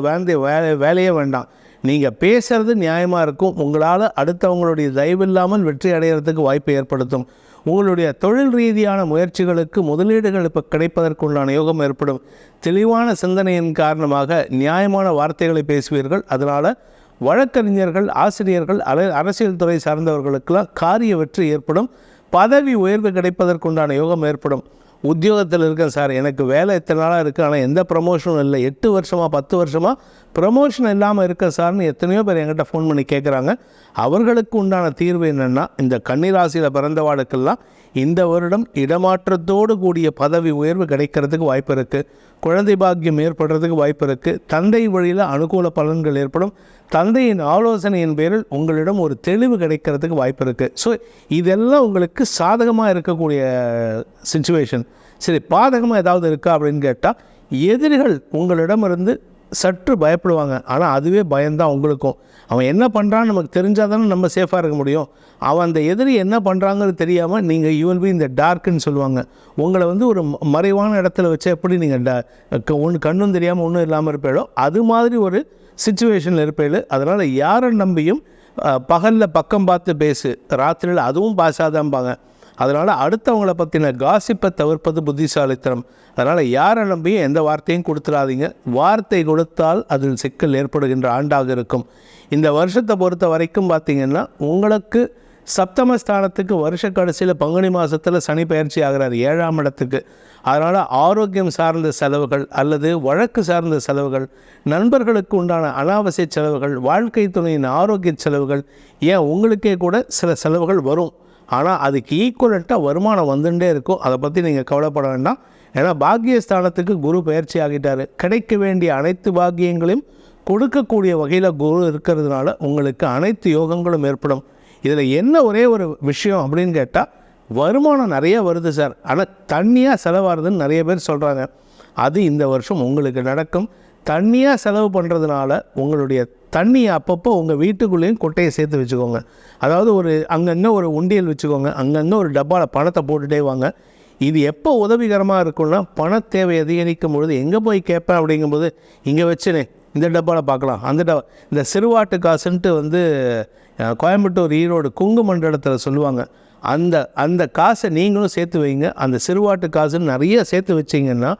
வேலையே வேண்டாம். நீங்கள் பேசுகிறது நியாயமாக இருக்கும். உங்களால் அடுத்தவங்களுடைய தயவில்லாமல் வெற்றி அடைகிறதுக்கு வாய்ப்பை ஏற்படுத்தும். உங்களுடைய தொழில் ரீதியான முயற்சிகளுக்கு முதலீடுகள் இப்போ கிடைப்பதற்குண்டான யோகம் ஏற்படும். தெளிவான சிந்தனையின் காரணமாக நியாயமான வார்த்தைகளை பேசுவீர்கள். அதனால் வழக்கறிஞர்கள், ஆசிரியர்கள், அரசியல் துறை சார்ந்தவர்களுக்கெல்லாம் காரிய வெற்றி ஏற்படும். பதவி உயர்வு கிடைப்பதற்குண்டான யோகம் ஏற்படும். உத்தியோகத்தில் இருக்கேன் சார், எனக்கு வேலை எத்தனை நாளாக இருக்குது, ஆனால் எந்த ப்ரமோஷனும் இல்லை, 8 வருஷமாக 10 வருஷமாக ப்ரமோஷன் இல்லாமல் இருக்க சார்னு எத்தனையோ பேர் என்கிட்ட ஃபோன் பண்ணி கேட்குறாங்க. அவர்களுக்கு உண்டான தீர்வு என்னென்னா, இந்த கன்னிராசியில் பிறந்தவாளுக்கெல்லாம் இந்த வருடம் இடமாற்றத்தோடு கூடிய பதவி உயர்வு கிடைக்கிறதுக்கு வாய்ப்பு இருக்குது. குழந்தை பாக்கியம் ஏற்படுறதுக்கு வாய்ப்பு இருக்குது. தந்தை வழியில் அனுகூல பலன்கள் ஏற்படும். தந்தையின் ஆலோசனையின் பேரில் உங்களிடம் ஒரு தெளிவு கிடைக்கிறதுக்கு வாய்ப்பு இருக்குது. ஸோ இதெல்லாம் உங்களுக்கு சாதகமாக இருக்கக்கூடிய சிச்சுவேஷன். சரி, பாதகமாக ஏதாவது இருக்கா அப்படின்னு கேட்டால், எதிரிகள் உங்களிடமிருந்து சற்று பயப்படுவாங்க. ஆனால் அதுவே பயம்தான் உங்களுக்கும். அவன் என்ன பண்ணுறான்னு நமக்கு தெரிஞ்சால் தானே நம்ம சேஃபாக இருக்க முடியும். அவன் அந்த எதிரி என்ன பண்ணுறாங்கிறது தெரியாமல் நீங்கள் யூ வில் பி இந்த டார்க்குன்னு சொல்லுவாங்க. உங்களை ஒரு மறைவான இடத்துல வச்சு எப்படி நீங்கள் ஒன்று கண்ணும் தெரியாமல் ஒன்றும் இல்லாமல் இருப்பீங்களோ அது மாதிரி ஒரு சிச்சுவேஷனில் இருப்பீங்க. அதனால் யாரை நம்பியும் பகலில் பக்கம் பார்த்து பேசு, ராத்திரியில் அதுவும் பாசாதான்பாங்க. அதனால் அடுத்தவங்களை பற்றின காசிப்பை தவிர்ப்பது புத்திசாலித்தனம். அதனால் யாரை நம்பியும் எந்த வார்த்தையும் கொடுத்துடாதீங்க. வார்த்தை கொடுத்தால் அதில் சிக்கல் ஏற்படுகின்ற ஆண்டாக இருக்கும். இந்த வருஷத்தை பொறுத்த வரைக்கும் பார்த்திங்கன்னா, உங்களுக்கு சப்தமஸ்தானத்துக்கு வருஷ கடைசியில் பங்குனி மாதத்தில் சனி பயிற்சி ஆகிறார் 7ஆம் இடத்துக்கு. அதனால் ஆரோக்கியம் சார்ந்த செலவுகள் அல்லது வழக்கு சார்ந்த செலவுகள், நண்பர்களுக்கு உண்டான அனாவசிய செலவுகள், வாழ்க்கை துணையின் ஆரோக்கிய செலவுகள், ஏன் உங்களுக்கே கூட சில செலவுகள் வரும். ஆனால் அதுக்கு ஈக்குவலண்ட்டாக வருமானம் வந்துட்டே இருக்கும். அதை பற்றி நீங்கள் கவலைப்பட வேண்டாம். ஏன்னா பாக்கியஸ்தானத்துக்கு குரு பயிற்சி ஆகிட்டார். கிடைக்க வேண்டிய அனைத்து பாக்கியங்களையும் கொடுக்கக்கூடிய வகையில் குரு இருக்கிறதுனால உங்களுக்கு அனைத்து யோகங்களும் ஏற்படும். இதில் என்ன ஒரே ஒரு விஷயம் அப்படின்னு கேட்டால், வருமானம் நிறைய வருது சார், ஆனால் தண்ணியாக செலவாகுதுன்னு நிறைய பேர் சொல்கிறாங்க. அது இந்த வருஷம் உங்களுக்கு நடக்கும். தண்ணியாக செலவு பண்ணுறதுனால உங்களுடைய தண்ணியை அப்பப்போ உங்கள் வீட்டுக்குள்ளேயும் கொட்டையை சேர்த்து வச்சுக்கோங்க. அதாவது அங்கங்கே ஒரு உண்டியல் வச்சுக்கோங்க. அங்கங்கே ஒரு டப்பாவில் பணத்தை போட்டுகிட்டே வாங்க. இது எப்போ உதவிகரமாக இருக்குன்னா, பண தேவை அதிகரிக்கும் பொழுது எங்கே போய் கேட்பேன் அப்படிங்கும்போது, இங்கே வச்சுனே இந்த டப்பாவில் பார்க்கலாம், இந்த சிறுவாட்டு காசுன்ட்டு கோயம்புத்தூர், ஈரோடு, குங்கு மண்டலத்தில் சொல்லுவாங்க. அந்த காசை நீங்களும் சேர்த்து வைங்க. அந்த சிறுவாட்டு காசுன்னு நிறைய சேர்த்து வச்சிங்கன்னா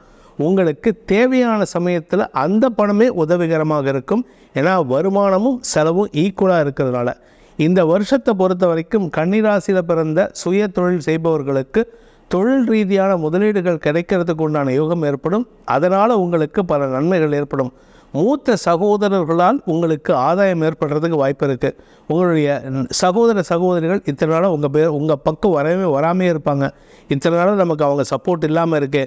உங்களுக்கு தேவையான சமயத்தில் அந்த பணமே உதவிகரமாக இருக்கும். ஏன்னா வருமானமும் செலவும் ஈக்குவலாக இருக்கிறதுனால. இந்த வருஷத்தை பொறுத்த வரைக்கும் கன்னிராசியில் பிறந்த சுய தொழில் செய்பவர்களுக்கு தொழில் ரீதியான முதலீடுகள் கிடைக்கிறதுக்கு உண்டான யோகம் ஏற்படும். அதனால் உங்களுக்கு பல நன்மைகள் ஏற்படும். மூத்த சகோதரர்களால் உங்களுக்கு ஆதாயம் ஏற்படுறதுக்கு வாய்ப்பு இருக்குது. உங்களுடைய சகோதரிகள் இத்தனை நாளாக உங்கள் பக்கம் வராமே இருப்பாங்க. இத்தனை நாளாக நமக்கு அவங்க சப்போர்ட் இல்லாமல் இருக்கே,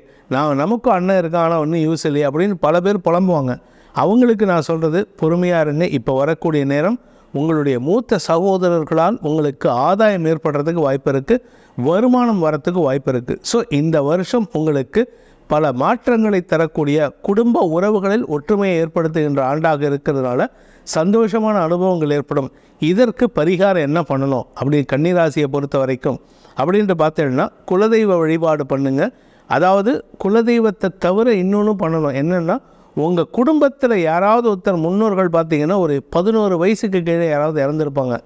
நமக்கும் அண்ணன் இருக்கான் ஆனால் ஒன்றும் யூஸ் இல்லையே அப்படின்னு பல பேர் புலம்புவாங்க. அவங்களுக்கு நான் சொல்கிறது, பொறுமையாக இருங்க. இப்போ வரக்கூடிய நேரம் உங்களுடைய மூத்த சகோதரர்களால் உங்களுக்கு ஆதாயம் ஏற்படுறதுக்கு வாய்ப்பு இருக்குது. வருமானம் வரத்துக்கு வாய்ப்பு இருக்குது. ஸோ இந்த வருஷம் உங்களுக்கு பல மாற்றங்களை தரக்கூடிய குடும்ப உறவுகளில் ஒற்றுமையை ஏற்படுத்துகின்ற ஆண்டாக இருக்கிறதுனால சந்தோஷமான அனுபவங்கள் ஏற்படும். இதற்கு பரிகாரம் என்ன பண்ணணும் அப்படி கன்னிராசியை பொறுத்த வரைக்கும் அப்படின்ட்டு பார்த்தீங்கன்னா, குலதெய்வ வழிபாடு பண்ணுங்கள். அதாவது குலதெய்வத்தை தவிர இன்னொன்று பண்ணணும். என்னென்னா, உங்கள் குடும்பத்தில் யாராவது ஒருத்தர் முன்னோர்கள் பார்த்திங்கன்னா ஒரு 11 வயசுக்கு கீழே யாராவது இறந்துருப்பாங்க.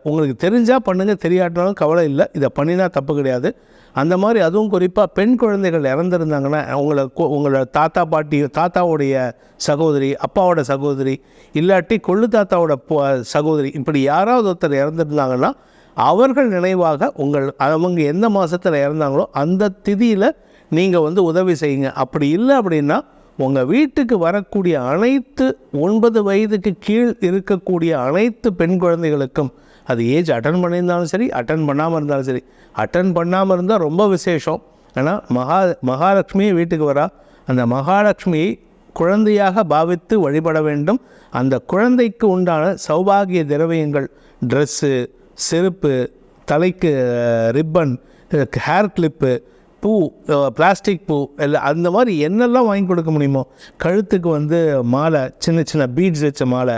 உங்களுக்கு தெரிஞ்சால் பண்ணுங்கள், தெரியாட்டினாலும் கவலை இல்லை. இதை பண்ணினா தப்பு கிடையாது. அந்த மாதிரி அதுவும் குறிப்பாக பெண் குழந்தைகள் இறந்துருந்தாங்கன்னா, உங்களோட தாத்தாவுடைய சகோதரி, அப்பாவோட சகோதரி, இல்லாட்டி கொள்ளு தாத்தாவோட சகோதரி, இப்படி யாராவது ஒருத்தர் இறந்துருந்தாங்கன்னா அவர்கள் நினைவாக அவங்க எந்த மாதத்தில் இறந்தாங்களோ அந்த திதியில் நீங்கள் உதவி செய்யுங்க. அப்படி இல்லை அப்படின்னா உங்கள் வீட்டுக்கு வரக்கூடிய அனைத்து 9 வயதுக்கு கீழ் இருக்கக்கூடிய அனைத்து பெண் குழந்தைகளுக்கும், அது ஏஜ் அட்டன் பண்ணியிருந்தாலும் சரி, அட்டன் பண்ணாமல் இருந்தாலும் சரி, அட்டன் பண்ணாமல் இருந்தால் ரொம்ப விசேஷம். ஆனால் மகாலட்சுமியை வீட்டுக்கு வரா, அந்த மகாலட்சுமியை குழந்தையாக பாவித்து வழிபட வேண்டும். அந்த குழந்தைக்கு உண்டான சௌபாகிய திரவியங்கள், ட்ரெஸ்ஸு, செருப்பு, தலைக்கு ரிப்பன், ஹேர் கிளிப்பு, பூ, பிளாஸ்டிக் பூ இல்லை அந்த மாதிரி என்னெல்லாம் வாங்கி கொடுக்க முடியுமோ, கழுத்துக்கு வந்து மாலை, சின்ன சின்ன பீட்ஸ் வச்ச மாலை,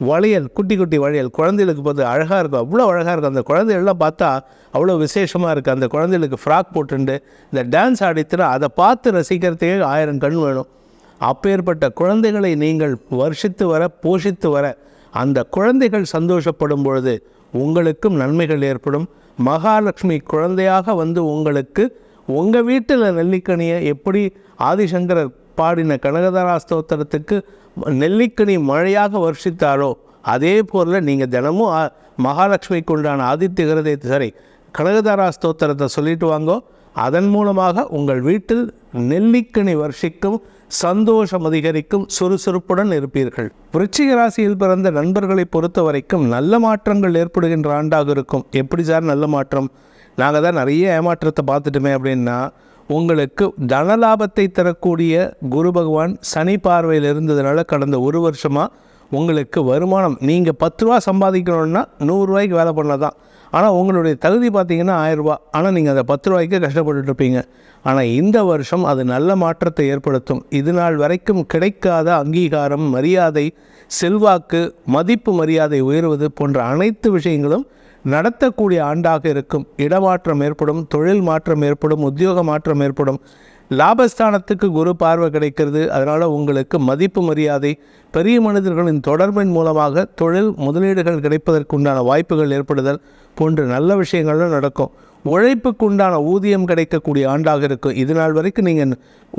வளையல், குட்டி குட்டி வளையல், குழந்தைகளுக்கு பார்த்து அழகாக இருக்கும், அவ்வளோ அழகாக இருக்கும். அந்த குழந்தைகள்லாம் பார்த்தா அவ்வளோ விசேஷமாக இருக்குது. அந்த குழந்தைகளுக்கு ஃப்ராக் போட்டுண்டு இந்த டான்ஸ் ஆடித்துனா அதை பார்த்து ரசிக்கிறதுக்கே 1000 கண் வேணும். அப்பேற்பட்ட குழந்தைகளை நீங்கள் வருஷித்து வர, போஷித்து வர, அந்த குழந்தைகள் சந்தோஷப்படும் பொழுது உங்களுக்கும் நன்மைகள் ஏற்படும். மகாலட்சுமி குழந்தையாக வந்து உங்களுக்கு உங்கள் வீட்டில் நெல்லிக்கனியை எப்படி ஆதிசங்கரர் பாடின கனகதாரா ஸ்தோத்திரத்துக்கு நெல்லிக்கனி மழையாக வருஷித்தாரோ அதே போல் நீங்கள் தினமும் மகாலட்சுமிக்கு உண்டான ஆதித்ய ஹிருதயத்தை சரி கனகதாரா ஸ்தோத்திரத்தை சொல்லிட்டு வாங்கோ. அதன் மூலமாக உங்கள் வீட்டில் நெல்லிக்கனி வருஷிக்கும், சந்தோஷம் அதிகரிக்கும், சுறுசுறுப்புடன் இருப்பீர்கள். விருச்சிக ராசியில் பிறந்த நண்பர்களை பொறுத்த வரைக்கும் நல்ல மாற்றங்கள் ஏற்படுகின்ற ஆண்டாக இருக்கும். எப்படி சார் நல்ல மாற்றம்? நாங்கள் தான் நிறைய ஏமாற்றத்தை பார்த்துட்டுமே அப்படின்னா, உங்களுக்கு தனலாபத்தை தரக்கூடிய குரு பகவான் சனி பார்வையில் இருந்ததுனால கடந்த ஒரு வருஷமாக உங்களுக்கு வருமானம், நீங்கள் 10 ரூபா சம்பாதிக்கணுன்னா 100 ரூபாய்க்கு வேலை பண்ணலாம் தான். ஆனால் உங்களுடைய தகுதி பார்த்தீங்கன்னா 1000 ரூபா. ஆனால் நீங்கள் அதை 10 ரூபாய்க்கு கஷ்டப்பட்டுருப்பீங்க. ஆனால் இந்த வருஷம் அது நல்ல மாற்றத்தை ஏற்படுத்தும். இது நாள் வரைக்கும் கிடைக்காத அங்கீகாரம், மரியாதை, செல்வாக்கு, மதிப்பு மரியாதை உயர்வது போன்ற அனைத்து விஷயங்களும் நடத்தக்கூடிய ஆண்டாக இருக்கும். இடமாற்றம் ஏற்படும், தொழில் மாற்றம் ஏற்படும், உத்தியோக மாற்றம் ஏற்படும். லாபஸ்தானத்துக்கு குரு பார்வை கிடைக்கிறது. அதனால் உங்களுக்கு மதிப்பு மரியாதை, பெரிய மனிதர்களின் தொடர்பின் மூலமாக தொழில் முதலீடுகள் கிடைப்பதற்குண்டான வாய்ப்புகள் ஏற்படுதல் போன்ற நல்ல விஷயங்களும் நடக்கும். உழைப்புக்கு உண்டான ஊதியம் கிடைக்கக்கூடிய ஆண்டாக இருக்கும். இது நாள் வரைக்கும் நீங்கள்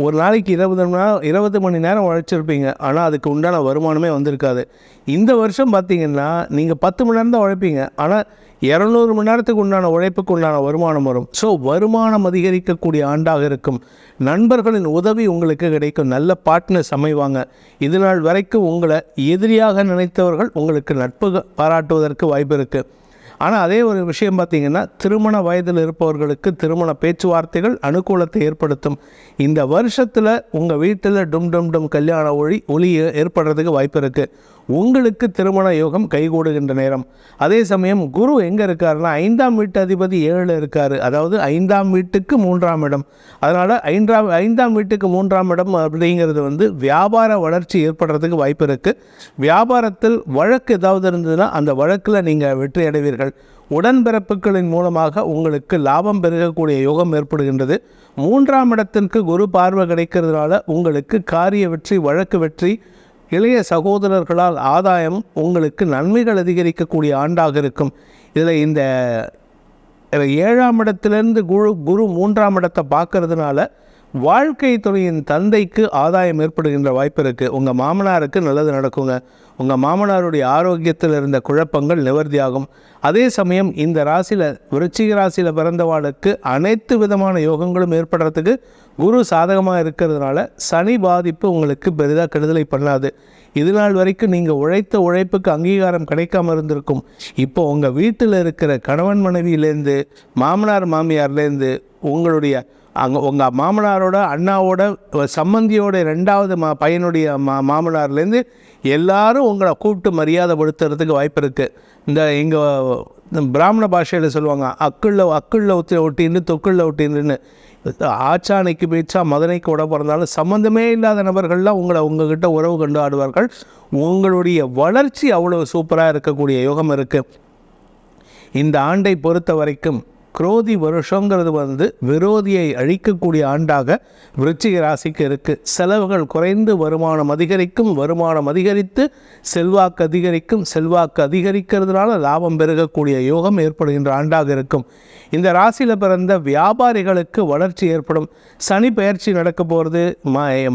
ஒரு நாளைக்கு 20 மணி நேரம் உழைச்சிருப்பீங்க, ஆனால் அதுக்கு உண்டான வருமானமே வந்திருக்காது. இந்த வருஷம் பார்த்திங்கன்னா நீங்கள் 10 மணி நேரம் தான் உழைப்பீங்க, ஆனால் 200 மணி நேரத்துக்கு உண்டான உழைப்புக்கு உண்டான வருமானம் வரும். ஸோ வருமானம் அதிகரிக்கக்கூடிய ஆண்டாக இருக்கும். நண்பர்களின் உதவி உங்களுக்கு கிடைக்கும். நல்ல பார்ட்னர்ஸ் அமைவாங்க. இது நாள் வரைக்கும் உங்களை எதிரியாக நினைத்தவர்கள் உங்களுக்கு நட்பு பாராட்டுவதற்கு வாய்ப்பு இருக்குது. ஆனால் அதே ஒரு விஷயம் பார்த்திங்கன்னா, திருமண வயதில் இருப்பவர்களுக்கு திருமண பேச்சுவார்த்தைகள் அனுகூலத்தை ஏற்படுத்தும். இந்த வருஷத்தில் உங்கள் வீட்டில் டும் கல்யாண ஒளி ஏற்படுறதுக்கு வாய்ப்பு இருக்குது. உங்களுக்கு திருமண யோகம் கைகூடுகின்ற நேரம். அதே சமயம் குரு எங்கே இருக்காருன்னா 5ஆம் வீட்டு அதிபதி 7 இருக்கார். அதாவது 5ஆம் வீட்டுக்கு 3ஆம் இடம். அதனால் 5ஆம் வீட்டுக்கு 3ஆம் இடம் அப்படிங்கிறது வந்து வியாபார வளர்ச்சி ஏற்படுறதுக்கு வாய்ப்பு இருக்குது. வியாபாரத்தில் வழக்கு ஏதாவது இருந்ததுன்னா அந்த வழக்கில் நீங்கள் வெற்றி அடைவீர்கள். உடன்பிறப்புகளின் மூலமாக உங்களுக்கு லாபம் பெருகக்கூடிய யோகம் ஏற்படுகின்றது. 3ஆம் இடத்திற்கு குரு பார்வை கிடைக்கிறதுனால உங்களுக்கு காரிய வெற்றி, வழக்கு வெற்றி, இளைய சகோதரர்களால் ஆதாயம், உங்களுக்கு நன்மைகள் அதிகரிக்கக்கூடிய ஆண்டாக இருக்கும். இதில் இந்த 7ஆம் இடத்திலிருந்து குரு 3ஆம் இடத்தை பார்க்கறதுனால வாழ்க்கை துறையின் தந்தைக்கு ஆதாயம் ஏற்படுகின்ற வாய்ப்பு இருக்குது. உங்கள் மாமனாருக்கு நல்லது நடக்குங்க. உங்கள் மாமனாருடைய ஆரோக்கியத்தில் இருந்த குழப்பங்கள் நிவர்த்தியாகும். அதே சமயம் இந்த ராசியில், விருச்சிக ராசியில் பிறந்தவாளுக்கு அனைத்து விதமான யோகங்களும் ஏற்படுறதுக்கு குரு சாதகமாக இருக்கிறதுனால சனி பாதிப்பு உங்களுக்கு பெரிதாக கெடுதலை பண்ணாது. இது நாள் வரைக்கும் நீங்கள் உழைத்த உழைப்புக்கு அங்கீகாரம் கிடைக்காம இருந்திருக்கும். இப்போ உங்கள் வீட்டில் இருக்கிற கணவன் மனைவியிலேருந்து, மாமனார் மாமியார்லேருந்து, உங்களுடைய உங்கள் மாமனாரோட அண்ணாவோட சம்பந்தியோட 2வது பையனுடைய மாமனார்லேருந்து எல்லாரும் உங்களை கூப்பிட்டு மரியாதைப்படுத்துறதுக்கு வாய்ப்பு இருக்குது. எங்கள் பிராமண பாஷையில் சொல்லுவாங்க, அக்குள்ள ஒட்டின்னு தொக்குள்ள ஒட்டின்னு. ஆச்சானைக்கு பேச்சா மதனைக்கு உட பிறந்தாலும் சம்மந்தமே இல்லாத நபர்கள்லாம் உங்ககிட்ட உறவு கொண்டு ஆடுவார்கள். உங்களுடைய வளர்ச்சி அவ்வளோ சூப்பராக இருக்கக்கூடிய யோகம் இருக்குது. இந்த ஆண்டை பொறுத்த வரைக்கும் குரோதி வருஷங்கிறது வந்து விரோதியை அழிக்கக்கூடிய ஆண்டாக விருச்சிக ராசிக்கு இருக்குது. செலவுகள் குறைந்து வருமானம் அதிகரிக்கும். வருமானம் அதிகரித்து செல்வாக்கு அதிகரிக்கும். செல்வாக்கு அதிகரிக்கிறதுனால லாபம் பெருகக்கூடிய யோகம் ஏற்படுகின்ற ஆண்டாக இருக்கும். இந்த ராசியில் பிறந்த வியாபாரிகளுக்கு வளர்ச்சி ஏற்படும். சனி பெயர்ச்சி நடக்க போகிறது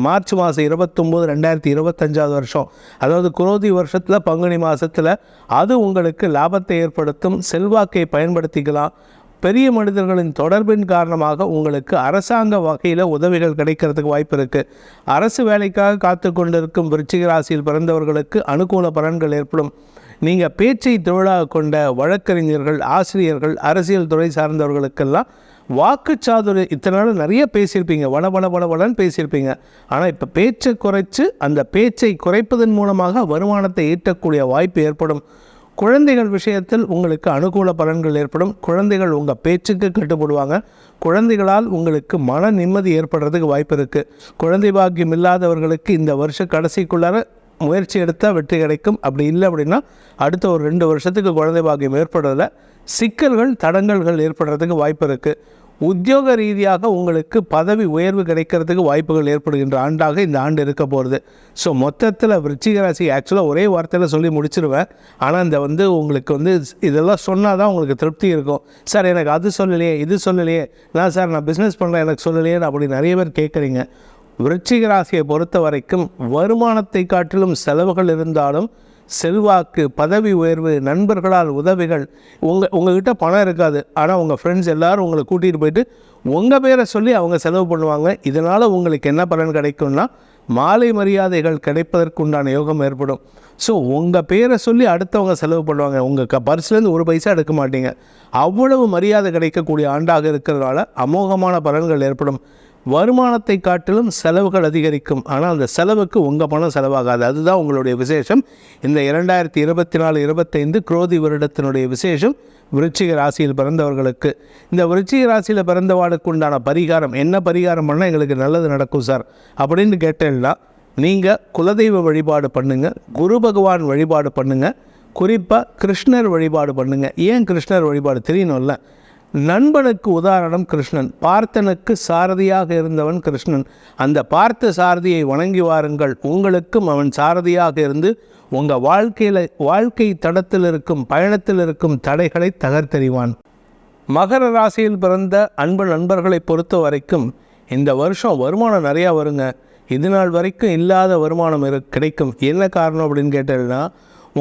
மார்ச் மாதம் 29, 2025 வருஷம். அதாவது குரோதி வருஷத்தில் பங்குனி மாதத்தில். அது உங்களுக்கு லாபத்தை ஏற்படுத்தும். செல்வாக்கை பயன்படுத்திக்கலாம். பெரிய மனிதர்களின் தொடர்பின் காரணமாக உங்களுக்கு அரசாங்க வகையில் உதவிகள் கிடைக்கிறதுக்கு வாய்ப்பு இருக்குது. அரசு வேலைக்காக காத்து கொண்டிருக்கும் விருச்சிக ராசியில் பிறந்தவர்களுக்கு அனுகூல பலன்கள் ஏற்படும். நீங்கள் பேச்சை தொழிலாக கொண்ட வழக்கறிஞர்கள், ஆசிரியர்கள், அரசியல் துறை சார்ந்தவர்களுக்கெல்லாம் வாக்குச்சாதுரை இத்தனை நாள் நிறைய பேசியிருப்பீங்க, வளன்னு பேசியிருப்பீங்க. ஆனால் இப்போ பேச்சை குறைச்சி அந்த பேச்சை குறைப்பதன் மூலமாக வருமானத்தை ஈட்டக்கூடிய வாய்ப்பு ஏற்படும். குழந்தைகள் விஷயத்தில் உங்களுக்கு அனுகூல பலன்கள் ஏற்படும். குழந்தைகள் உங்கள் பேச்சுக்கு கட்டுப்படுவாங்க. குழந்தைகளால் உங்களுக்கு மன நிம்மதி ஏற்படுறதுக்கு வாய்ப்பு இருக்குது. குழந்தை பாக்கியம் இல்லாதவர்களுக்கு இந்த வருஷம் கடைசிக்குள்ளார முயற்சி எடுத்தால் வெற்றி கிடைக்கும். அப்படி இல்லை அப்படின்னா அடுத்த ஒரு 2 வருஷத்துக்கு குழந்தை பாக்கியம் ஏற்படுறதில் சிக்கல்கள் தடங்கல்கள் ஏற்படுறதுக்கு வாய்ப்பு இருக்குது. உத்தியோக ரீதியாக உங்களுக்கு பதவி உயர்வு கிடைக்கிறதுக்கு வாய்ப்புகள் ஏற்படுகின்ற ஆண்டாக இந்த ஆண்டு இருக்க போகிறது. ஸோ மொத்தத்தில் விருச்சிக ராசி ஆக்சுவலாக ஒரே வார்த்தையில் சொல்லி முடிச்சிருவேன். ஆனால் இந்த உங்களுக்கு இதெல்லாம் சொன்னால் தான் உங்களுக்கு திருப்தி இருக்கும். சார் எனக்கு அது சொல்லலையே, இது சொல்லலையே, நான் பிஸ்னஸ் பண்ணுறேன் எனக்கு சொல்லலையே அப்படி நிறைய பேர் கேட்குறீங்க. விருச்சிக ராசியை பொறுத்த வரைக்கும் வருமானத்தை காட்டிலும் செலவுகள் இருந்தாலும் செல்வாக்கு, பதவி உயர்வு, நண்பர்களால் உதவிகள், உங்ககிட்ட பணம் இருக்காது, ஆனால் உங்கள் ஃப்ரெண்ட்ஸ் எல்லோரும் உங்களை கூட்டிகிட்டு போயிட்டு உங்கள் பேரை சொல்லி அவங்க செலவு பண்ணுவாங்க. இதனால் உங்களுக்கு என்ன பலன் கிடைக்கும்னா மாலை மரியாதைகள் கிடைப்பதற்கு உண்டான யோகம் ஏற்படும். ஸோ உங்கள் பேரை சொல்லி அடுத்தவங்க செலவு பண்ணுவாங்க. உங்கள் பர்ஸ்லேருந்து ஒரு பைசா எடுக்க மாட்டீங்க. அவ்வளவு மரியாதை கிடைக்கக்கூடிய ஆண்டாக இருக்கிறதுனால அமோகமான பலன்கள் ஏற்படும். வருமானத்தை காட்டிலும் செலவுகள் அதிகரிக்கும். ஆனால் அந்த செலவுக்கு உங்கள் பணம் செலவாகாது. அதுதான் உங்களுடைய விசேஷம். இந்த 2024-25 குரோதி வருடத்தினுடைய விசேஷம் விருச்சிக ராசியில் பிறந்தவர்களுக்கு. இந்த விருச்சிக ராசியில் பிறந்தவாளுக்கு உண்டான பரிகாரம் என்ன? பரிகாரம் பண்ணால் எங்களுக்கு நல்லது நடக்கும் சார் அப்படின்னு கேட்டேன்னா நீங்கள் குலதெய்வ வழிபாடு பண்ணுங்கள், குரு பகவான் வழிபாடு பண்ணுங்கள், குறிப்பாக கிருஷ்ணர் வழிபாடு பண்ணுங்கள். ஏன் கிருஷ்ணர் வழிபாடு தெரியணும்ல? நண்பனுக்கு உதாரணம் கிருஷ்ணன். பார்த்தனுக்கு சாரதியாக இருந்தவன் கிருஷ்ணன். அந்த பார்த்த சாரதியை வணங்கி வாருங்கள். உங்களுக்கும் அவன் சாரதியாக இருந்து உங்கள் வாழ்க்கை தடத்தில் இருக்கும் பயணத்தில் இருக்கும் தடைகளை தகர்த்தெறிவான். மகர ராசியில் பிறந்த அன்பு நண்பர்களை பொறுத்த வரைக்கும் இந்த வருஷம் வருமானம் நிறையா வருங்க. இது நாள் வரைக்கும் இல்லாத வருமானம் கிடைக்கும். என்ன காரணம் அப்படின்னு கேட்டீங்கன்னா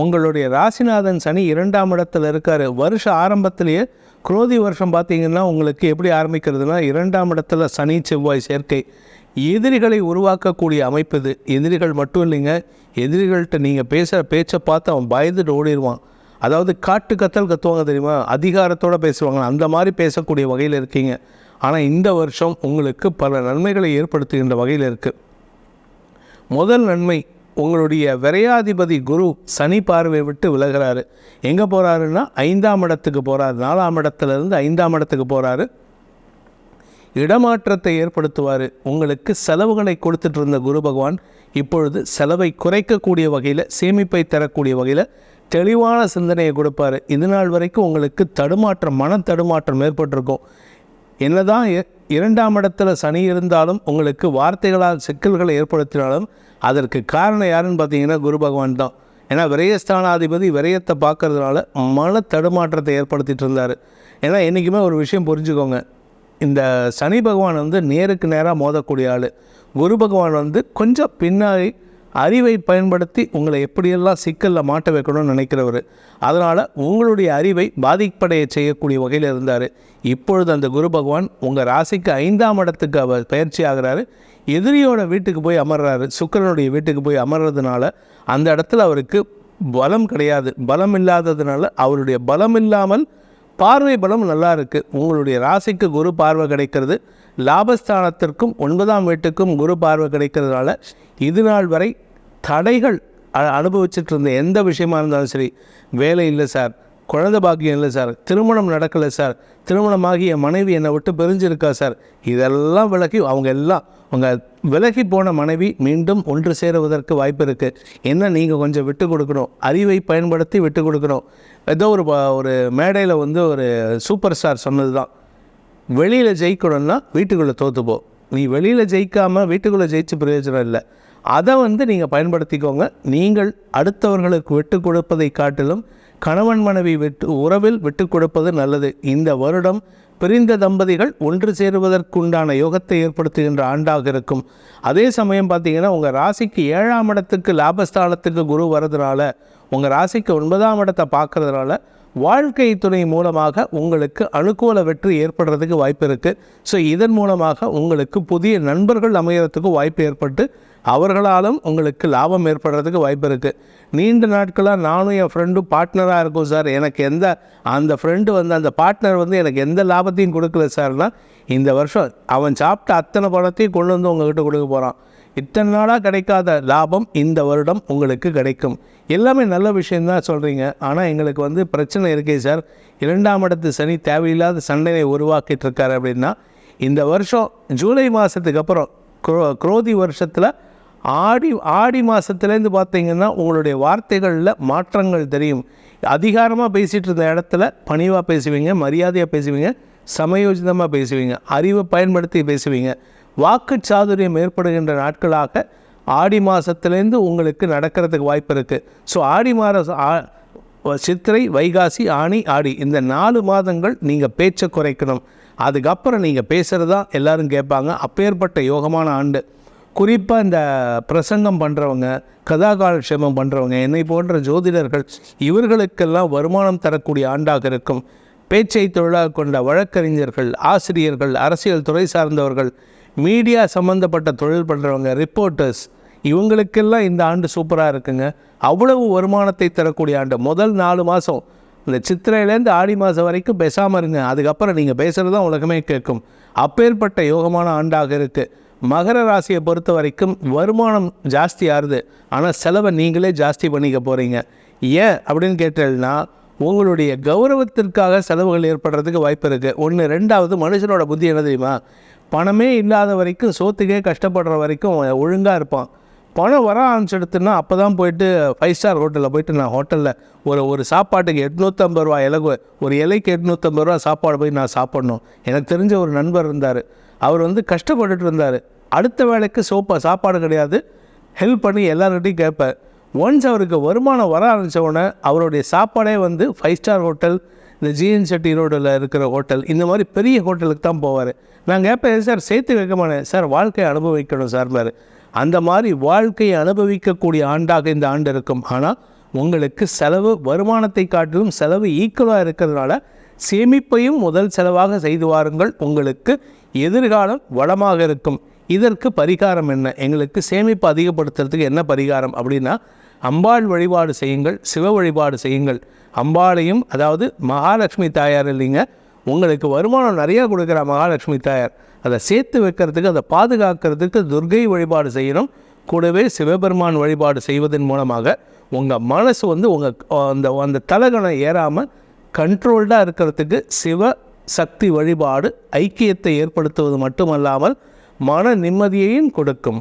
உங்களுடைய ராசிநாதன் சனி 2ஆம் இடத்துல இருக்கார். வருஷ ஆரம்பத்திலேயே குரோதி வருஷம் பார்த்திங்கன்னா உங்களுக்கு எப்படி ஆரம்பிக்கிறதுனா 2ஆம் இடத்துல சனி செவ்வாய் சேர்க்கை. எதிரிகளை உருவாக்கக்கூடிய அமைப்பு இது. எதிரிகள் மட்டும் இல்லைங்க, எதிரிகள்கிட்ட நீங்கள் பேசுகிற பேச்சை பார்த்து அவன் பயந்துட்டு ஓடிடுவான். அதாவது காட்டு கத்தல் கத்துவாங்க தெரியுமா, அதிகாரத்தோடு பேசுவாங்க, அந்த மாதிரி பேசக்கூடிய வகையில் இருக்கீங்க. ஆனால் இந்த வருஷம் உங்களுக்கு பல நன்மைகளை ஏற்படுத்துகின்ற வகையில் இருக்குது. முதல் நன்மை, உங்களுடைய விரையாதிபதி குரு சனி பார்வை விட்டு விலகிறாரு. எங்கே போகிறாருன்னா 5ஆம் இடத்துக்கு போகிறாரு. 4ஆம் இடத்துலேருந்து 5ஆம் இடத்துக்கு போகிறாரு. இடமாற்றத்தை ஏற்படுத்துவார். உங்களுக்கு செலவுகளை கொடுத்துட்டு இருந்த குரு பகவான் இப்பொழுது செலவை குறைக்கக்கூடிய வகையில், சேமிப்பை தரக்கூடிய வகையில் தெளிவான சிந்தனையை கொடுப்பார். இது நாள் வரைக்கும் உங்களுக்கு மன தடுமாற்றம் ஏற்பட்டிருக்கும். என்னதான் 2ஆம் இடத்துல சனி இருந்தாலும் உங்களுக்கு வார்த்தைகளால் சிக்கல்களை ஏற்படுத்தினாலும் அதற்கு காரணம் யாருன்னு பார்த்தீங்கன்னா குரு பகவான் தான். ஏன்னா விரயஸ்தானாதிபதி விரயத்தை பார்க்கறதுனால மன தடுமாற்றத்தை ஏற்படுத்திட்டு இருந்தார். ஏன்னா என்றைக்குமே ஒரு விஷயம் புரிஞ்சுக்கோங்க, இந்த சனி பகவான் நேருக்கு நேராக மோதக்கூடிய ஆள். குரு பகவான் கொஞ்சம் பின்னாடி அறிவை பயன்படுத்தி உங்களை எப்படியெல்லாம் சிக்கலில் மாட்ட வைக்கணும்னு நினைக்கிறவர். அதனால் உங்களுடைய அறிவை பாதிப்படைய செய்யக்கூடிய வகையில் இருந்தார். இப்பொழுது அந்த குரு பகவான் உங்கள் ராசிக்கு 5ஆம் இடத்துக்கு அவர் பயிற்சி ஆகிறாரு. எதிரியோட வீட்டுக்கு போய் அமர்றாரு. சுக்கிரனுடைய வீட்டுக்கு போய் அமர்றதுனால அந்த இடத்துல அவருக்கு பலம் கிடையாது. பலம் இல்லாததுனால அவருடைய பலம் இல்லாமல் பார்வை பலம் நல்லா இருக்குது. உங்களுடைய ராசிக்கு குரு பார்வை கிடைக்கிறது. லாபஸ்தானத்திற்கும் 9ஆம் வீட்டுக்கும் குரு பார்வை கிடைக்கிறதுனால இது நாள் வரை தடைகள் அனுபவிச்சுட்டு இருந்த எந்த விஷயமா இருந்தாலும் சரி, வேலை இல்லை சார், குழந்தை பாக்கியம் இல்லை சார், திருமணம் நடக்கலை சார், திருமணமாகி என் மனைவி என்னை விட்டு பிரிஞ்சிருக்கா சார், இதெல்லாம் விலகி உங்கள் விலகி போன மனைவி மீண்டும் ஒன்று சேருவதற்கு வாய்ப்பு இருக்குது. என்ன நீங்கள் கொஞ்சம் விட்டு கொடுக்கணும், அறிவை பயன்படுத்தி விட்டு கொடுக்கணும். ஏதோ ஒரு மேடையில் ஒரு சூப்பர் ஸ்டார் சொன்னது தான், வெளியில் ஜெயிக்கணும்னா வீட்டுக்குள்ளே தோற்றுப்போ, நீ வெளியில் ஜெயிக்காமல் வீட்டுக்குள்ளே ஜெயிச்சு பிரயோஜனம் இல்லை. அதை நீங்கள் பயன்படுத்திக்கோங்க. நீங்கள் அடுத்தவர்களுக்கு விட்டு கொடுப்பதை காட்டிலும் கணவன் மனைவி உறவில் விட்டு கொடுப்பது நல்லது. இந்த வருடம் பிரிந்த தம்பதிகள் ஒன்று சேருவதற்குண்டான யோகத்தை ஏற்படுத்துகின்ற ஆண்டாக இருக்கும். அதே சமயம் பார்த்தீங்கன்னா உங்கள் ராசிக்கு 7ஆம் இடத்துக்கு லாபஸ்தானத்துக்கு குரு வர்றதுனால, உங்கள் ராசிக்கு 9ஆம் இடத்தை பார்க்கறதுனால வாழ்க்கை துணை மூலமாக உங்களுக்கு அனுகூல வெற்றி ஏற்படுறதுக்கு வாய்ப்பு இருக்குது. ஸோ இதன் மூலமாக உங்களுக்கு புதிய நண்பர்கள் அமையறதுக்கு வாய்ப்பு ஏற்பட்டு அவர்களாலும் உங்களுக்கு லாபம் ஏற்படுறதுக்கு வாய்ப்பு இருக்குது. நீண்ட நாட்களாக நானும் என் ஃப்ரெண்டும் பார்ட்னராக இருக்கும் சார், எனக்கு அந்த ஃப்ரெண்டு அந்த பார்ட்னர் எனக்கு எந்த லாபத்தையும் கொடுக்கல சார்னா, இந்த வருஷம் அவன் சாப்பிட்ட அத்தனை பணத்தையும் கொண்டு உங்கள்கிட்ட கொடுக்க போகிறான். இத்தனை நாளாக கிடைக்காத லாபம் இந்த வருடம் உங்களுக்கு கிடைக்கும். எல்லாமே நல்ல விஷயந்தான் சொல்கிறீங்க. ஆனால் எங்களுக்கு வந்து பிரச்சனை இருக்கே சார், 2ஆம் இடத்து சனி தேவையில்லாத சண்டையை உருவாக்கிட்டு இருக்காரு அப்படின்னா, இந்த வருஷம் ஜூலை மாதத்துக்கு அப்புறம் குரோதி வருஷத்தில் ஆடி மாதத்துலேருந்து பார்த்தீங்கன்னா உங்களுடைய வார்த்தைகளில் மாற்றங்கள் தெரியும். அதிகாரமாக பேசிகிட்டு இருந்த இடத்துல பணிவாக பேசுவீங்க, மரியாதையாக பேசுவீங்க, சமயோஜிதமாக பேசுவீங்க, அறிவை பயன்படுத்தி பேசுவீங்க. வாக்கு சாதுரியம் ஏற்படுகின்ற நாட்களாக ஆடி மாதத்துலேருந்து உங்களுக்கு நடக்கிறதுக்கு வாய்ப்பு இருக்குது. ஸோ ஆடி மாதம் சித்திரை, வைகாசி, ஆனி, ஆடி இந்த 4 மாதங்கள் நீங்கள் பேச்சை குறைக்கணும். அதுக்கப்புறம் நீங்கள் பேசுகிறது தான் எல்லோரும் கேட்பாங்க. அப்பேற்பட்ட யோகமான ஆண்டு. குறிப்பாக இந்த பிரசங்கம் பண்ணுறவங்க, கதாகாலட்சேபம் பண்ணுறவங்க, என்னை போன்ற ஜோதிடர்கள், இவர்களுக்கெல்லாம் வருமானம் தரக்கூடிய ஆண்டாக இருக்கும். பேச்சை தொழிலாக கொண்ட வழக்கறிஞர்கள், ஆசிரியர்கள், அரசியல் துறை சார்ந்தவர்கள், மீடியா சம்மந்தப்பட்ட தொழில் பண்ணுறவங்க, ரிப்போர்ட்டர்ஸ், இவங்களுக்கெல்லாம் இந்த ஆண்டு சூப்பராக இருக்குங்க. அவ்வளவு வருமானத்தை தரக்கூடிய ஆண்டு. முதல் 4 மாதம் இந்த சித்திரையிலேருந்து ஆடி மாதம் வரைக்கும் பேசாமல் இருங்க. அதுக்கப்புறம் நீங்கள் பேசுகிறது தான் உலகமே கேட்கும். அப்பேற்பட்ட யோகமான ஆண்டாக இருக்குது. மகர ராசியை பொறுத்த வரைக்கும் வருமானம் ஜாஸ்தி ஆகுது, ஆனால் செலவை நீங்களே ஜாஸ்தி பண்ணிக்க போகிறீங்க. ஏன் அப்படின்னு கேட்டீங்கன்னா, உங்களுடைய கௌரவத்திற்காக செலவுகள் ஏற்படுறதுக்கு வாய்ப்பு இருக்குது. 1. 2வது, மனுஷனோட புத்தி என்ன தெரியுமா? பணமே இல்லாத வரைக்கும், சோத்துக்கே கஷ்டப்படுற வரைக்கும் ஒழுங்காக இருப்பான். பணம் வர ஆரம்பிச்சிடுத்துன்னா அப்போ தான் போயிட்டு 5 ஸ்டார் ஹோட்டலில் போயிட்டு நான் ஹோட்டலில் ஒரு சாப்பாட்டுக்கு 850 ரூபா இலகு, ஒரு இலைக்கு 850 ரூபா சாப்பாடு போய் நான் சாப்பிட்ணும். எனக்கு தெரிஞ்ச ஒரு நண்பர் இருந்தார். அவர் வந்து கஷ்டப்பட்டுட்டு இருந்தார். அடுத்த வேலைக்கு சாப்பாடு கிடையாது. ஹெல்ப் பண்ணி எல்லார்கிட்டையும் கேட்பார். ஒன்ஸ் அவருக்கு வருமானம் வர ஆரம்பித்தவுடனே அவருடைய சாப்பாடே வந்து 5 ஸ்டார் ஹோட்டல், இந்த ஜிஎன் செட்டி ரோடில் இருக்கிற ஹோட்டல், இந்த மாதிரி பெரிய ஹோட்டலுக்கு தான் போவார். நான் கேட்பேன், சார் சேர்த்து வைக்க மாட்டேன் சார், வாழ்க்கையை அனுபவிக்கணும் சார். அந்த மாதிரி வாழ்க்கையை அனுபவிக்கக்கூடிய ஆண்டாக இந்த ஆண்டு இருக்கும். ஆனால் உங்களுக்கு செலவு வருமானத்தை காட்டிலும் செலவு ஈக்குவலாக இருக்கிறதுனால சேமிப்பையும் முதல் செலவாக செய்து வாருங்கள். உங்களுக்கு எதிர்காலம் வளமாக இருக்கும். இதற்கு பரிகாரம் என்ன? எங்களுக்கு சேமிப்பு அதிகப்படுத்துறதுக்கு என்ன பரிகாரம் அப்படின்னா, அம்பாள் வழிபாடு செய்யுங்கள், சிவ வழிபாடு செய்யுங்கள். அம்பாளையும், அதாவது மகாலட்சுமி தாயார் இல்லைங்க, உங்களுக்கு வருமானம் நிறையா கொடுக்குற மகாலட்சுமி தாயார், அதை சேர்த்து வைக்கிறதுக்கு, அதை பாதுகாக்கிறதுக்கு துர்கை வழிபாடு செய்யணும். கூடவே சிவபெருமான் வழிபாடு செய்வதன் மூலமாக உங்கள் மனசு வந்து அந்த தலகணம் ஏறாமல் கண்ட்ரோல்டாக இருக்கிறதுக்கு சிவ சக்தி வழிபாடு ஐக்கியத்தை ஏற்படுத்துவது மட்டுமல்லாமல் மன நிம்மதியையும் கொடுக்கும்.